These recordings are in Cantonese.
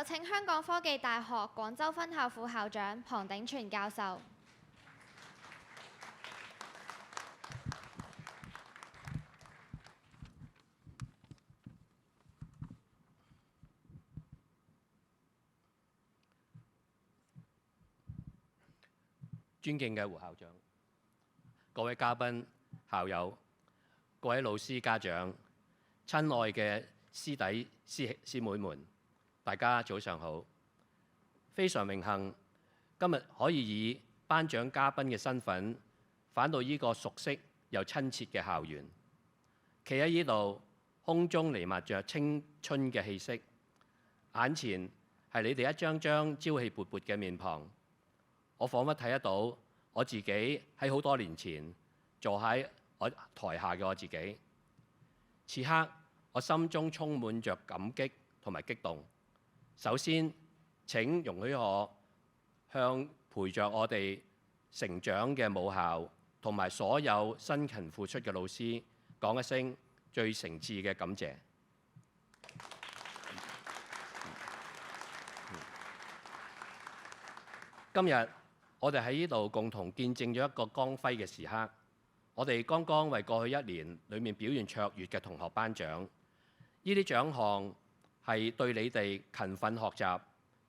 請香港科技大學廣州分校副校長龐鼎全教授。尊敬嘅胡校長、各位嘉賓、校友、各位老師、家長、親愛嘅師弟師妹們，大家早上好！非常榮幸今日可以以頒獎嘉賓嘅身份返到呢個熟悉又親切嘅校園，企喺呢度，空中彌漫着青春嘅氣息，眼前係你哋一張張朝氣勃勃嘅面龐。我彷彿睇得到我自己喺好多年前坐喺我台下嘅我自己。此刻我心中充滿着感激同埋激動。首先請容許我向陪着我哋成長嘅母校同埋所有辛勤付出嘅老師講一聲最誠摯嘅感謝。今日我哋喺呢度共同見證咗一個光輝嘅時刻。我哋剛剛為過去一年裏面表現卓越嘅同學頒獎，呢啲獎項係對你哋勤奮學習、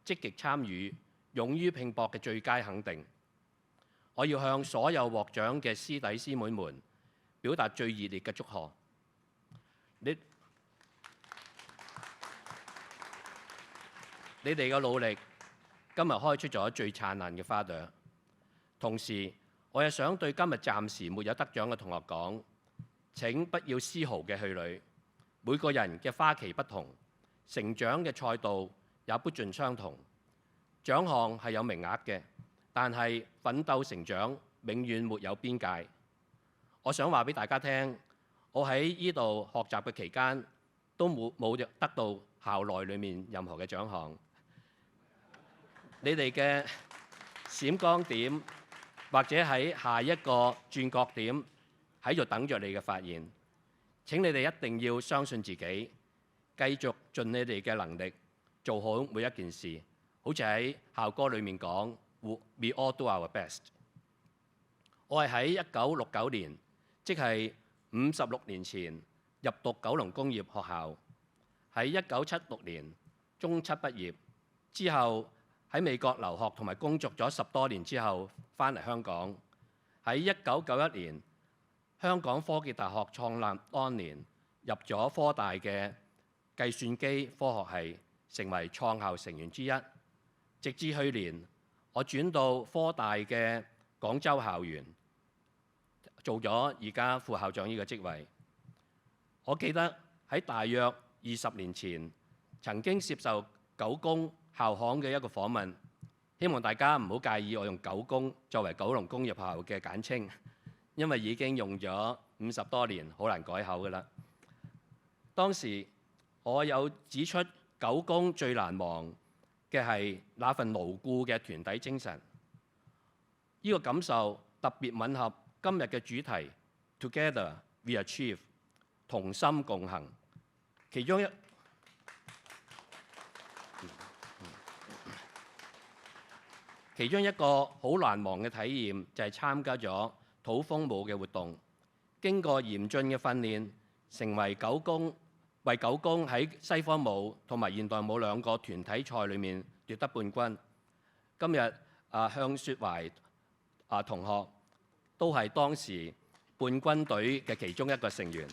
積極參與、勇於拼搏嘅最佳肯定。我要向所有獲獎嘅師弟師妹們表達最熱烈嘅祝賀。你哋嘅努力今日開出咗最燦爛嘅花朵。同時，我亦想對今日暫時沒有得獎嘅同學講：請不要絲毫嘅氣餒。每個人嘅花期不同，成長嘅賽道也不盡相同。獎項係有名額嘅，但係奮鬥成長永遠沒有邊界。我想話俾大家聽，我喺呢度學習嘅期間都冇得到校內裡面任何嘅獎項。你哋嘅閃光點，或者喺下一個轉角點喺度等着你嘅發現。請你哋一定要相信自己，繼續盡你哋嘅能力做好每一件事。好似喺校歌裏面講 ，We all do our best。我係喺1969年，即係56年前入讀九龍工業學校。喺1976年中七畢業之後，喺美國留學同埋工作咗10多年之後，返嚟香港。喺1991年，香港科技大學創立當年，入咗科大嘅計算機科學系，成為創校成員之一。直至去年，我轉到科大嘅廣州校園，做咗而家副校長呢個職位。我記得喺大約20年前，曾經接受九公校行嘅一個訪問，希望大家唔好介意我用九公作為九龍工業學校嘅簡稱，因為已經用咗50多年，好難改口㗎啦。當時我有指出，九公最難忘嘅係那份牢固嘅團體精神。呢個感受特別吻合今日嘅主題 Together we achieve， 同心共行。其中一個好難忘嘅體驗就係參加咗土風舞嘅活動，經過嚴峻嘅訓練，成為為九公喺西方舞同埋現代舞兩個團體賽裏面奪得冠軍。今日向雪懷同學都係當時冠軍隊嘅其中一個成員。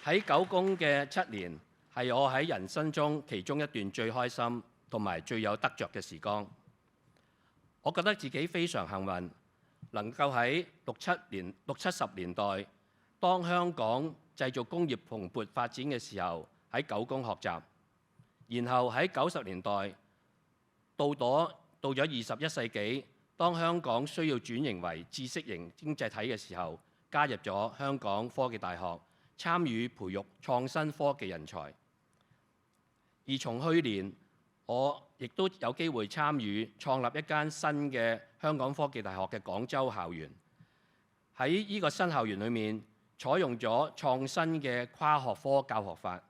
喺九公嘅7年，係我喺人生中其中一段最開心同埋最有得着嘅時光。我覺得自己非常幸運，能夠喺60、70年代，當香港製造工業蓬勃發展嘅時候，喺九公學習，然後喺90年代到咗21世紀，當香港需要轉型為知識型經濟體嘅時候，加入咗香港科技大學，參與培育創新科技人才。而從去年，我亦都有機會參與創立一間新嘅香港科技大學嘅廣州校園。喺呢個新校園裏面，採用咗創新嘅跨學科教學法，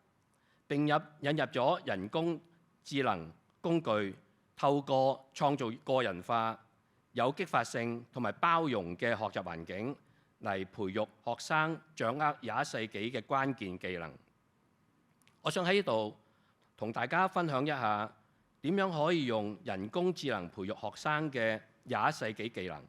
並引入咗人工智能工具，透過創造個人化、有激發性同埋包容嘅學習環境嚟培育學生掌握21世紀嘅關鍵技能。我想喺呢度同大家分享一下點樣可以用人工智能培育學生嘅21世紀技能。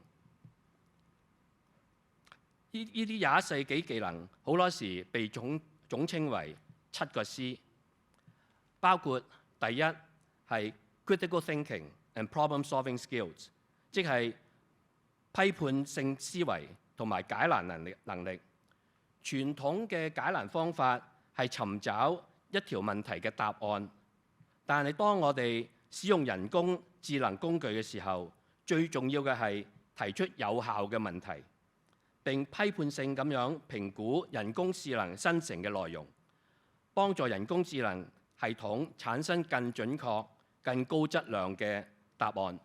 呢啲21世紀技能好多時被總稱為7個 C， 包括第一係 critical thinking and problem-solving skills， 即係批判性思維同埋解難能力。傳統嘅解難方法係尋找一條問題嘅答案，但係當我哋使用人工智能工具嘅時候，最重要嘅係提出有效嘅問題，並批判性咁樣評估人工智能生成嘅內容，幫助人工智能系統產生更準確、更高質量嘅答案。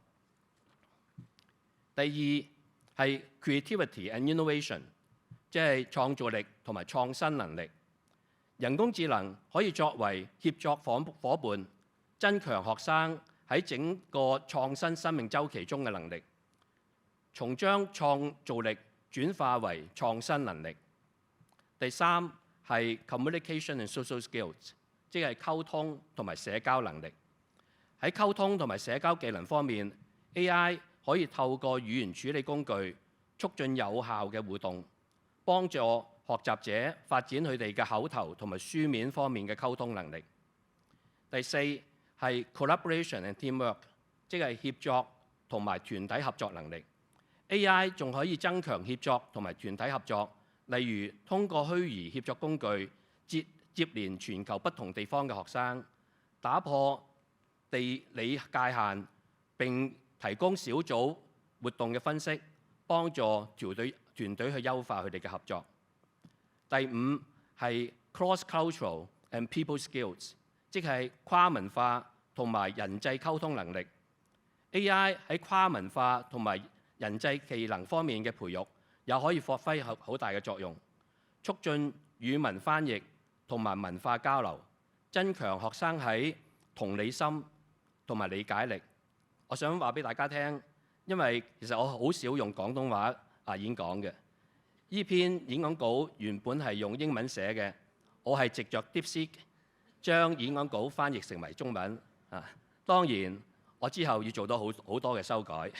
第二係 creativity and innovation， 即係創造力同埋創新能力。人工智能可以作為協作夥伴，增強學生喺整個創新生命週期中嘅能力，從將創造力轉化為創新能力。第三係 communication and social skills， 即係溝通同埋社交能力。喺溝通同埋社交技能方面 ，AI 可以透過語言處理工具促進有效嘅互動，幫助學習者發展佢哋嘅口頭同埋書面方面嘅溝通能力。第四係 collaboration and teamwork， 即係協作同埋團體合作能力。AI 仲可以增強協作同埋團體合作，例如通過虛擬協作工具接連全球不同地方嘅學生，打破地理界限，並提供小組活動嘅分析，幫助團隊去優化佢哋嘅合作。第五係 cross-cultural and people skills， 即係跨文化同埋人際溝通能力。AI 喺跨文化同埋人際技能方面嘅培育，又可以發揮好大嘅作用，促進語文翻譯同埋文化交流，增強學生喺同理心同埋理解力。我想話俾大家聽，因為其實我好少用廣東話演講嘅。呢篇演講稿原本係用英文寫嘅，我係藉着 DeepSeek 將演講稿翻譯成為中文。當然我之後要做到好多嘅修改。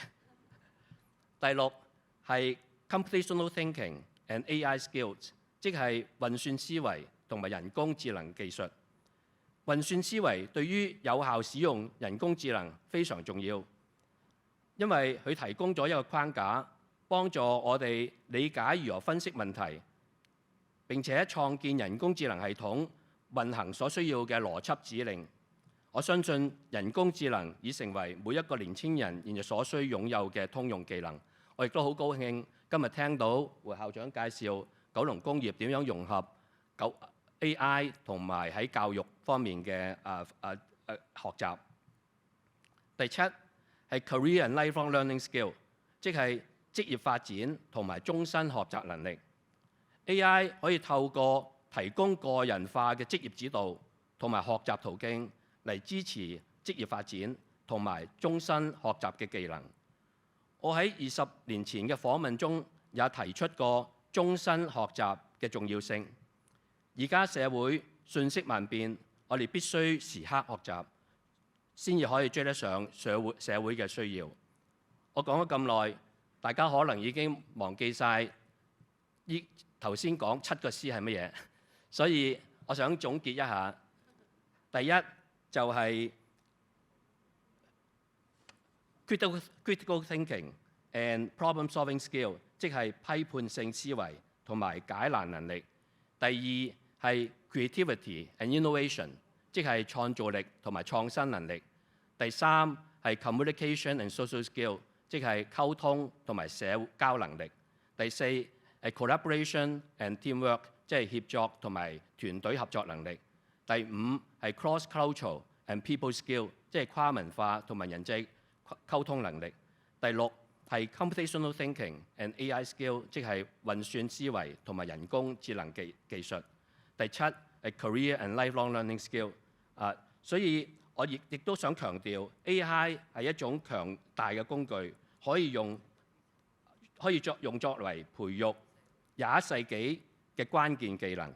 第六係 computational thinking and AI skills， 即係運算思維同埋人工智能技術。運算思維對於有效使用人工智能非常重要，因為佢提供咗一個框架，幫助我哋理解如何分析問題，並且創建人工智能系統運行所需要嘅邏輯指令。我相信人工智能已成為每一個年輕人現在所需擁有嘅通用技能。我亦都好高興今日聽到胡校長介紹九龍工業點樣融合AI 同埋喺教育方面嘅學習。第七係 career and lifelong learning skill， 即係職業發展同埋終身學習能力。AI 可以透過提供個人化嘅職業指導同埋學習途徑嚟支持職業發展同埋終身學習嘅技能。我喺20年前嘅訪問中也提出過終身學習嘅重要性。而家社會瞬息萬變，我哋必須時刻學習，先至可以追得上社會嘅需要。我講咗咁耐，大家可能已經忘記晒頭先講7個 C 係乜嘢，所以我想總結一下。第一就係 critical thinking and problem-solving skill， 即係批判性思維同埋解難能力。第二係 creativity and innovation， 即係創造力同埋創新能力。第三係 communication and social skill， 即係溝通同埋社交能力。第四係 collaboration and teamwork， 即係協作同埋團隊合作能力。第五係 cross-cultural and people skill， 即係跨文化同埋人際溝通能力。第六係 computational thinking and AI skill， 即係運算思維同埋人工智能技術。第七 career and lifelong learning skill。所以我亦都想強調 AI 係一種強大嘅工具，可以用作為培育21世紀嘅關鍵技能。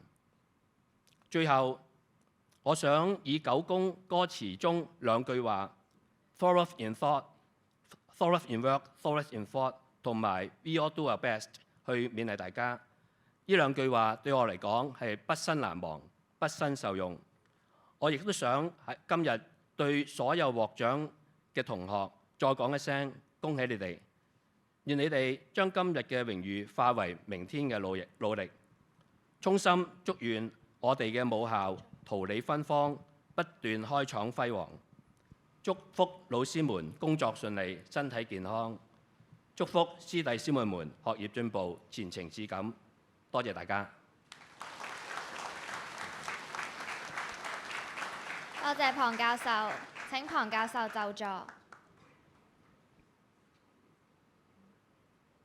最後，我想以九宮歌詞中兩句話 ：Thorough in thought, thorough in work, thorough in thought， 同埋 We all do our best 去勉勵大家。呢兩句話對我嚟講係畢生難忘、畢生受用。我亦都想喺今日對所有獲獎嘅同學再講一聲恭喜你哋，願你哋將今日嘅榮譽化為明天嘅努力。衷心祝願我哋嘅母校桃李芬芳，不斷開創輝煌。祝福老師們工作順利、身體健康。祝福師弟師妹們學業進步、前程似錦。多謝大家。多謝龐教授，請龐教授就座。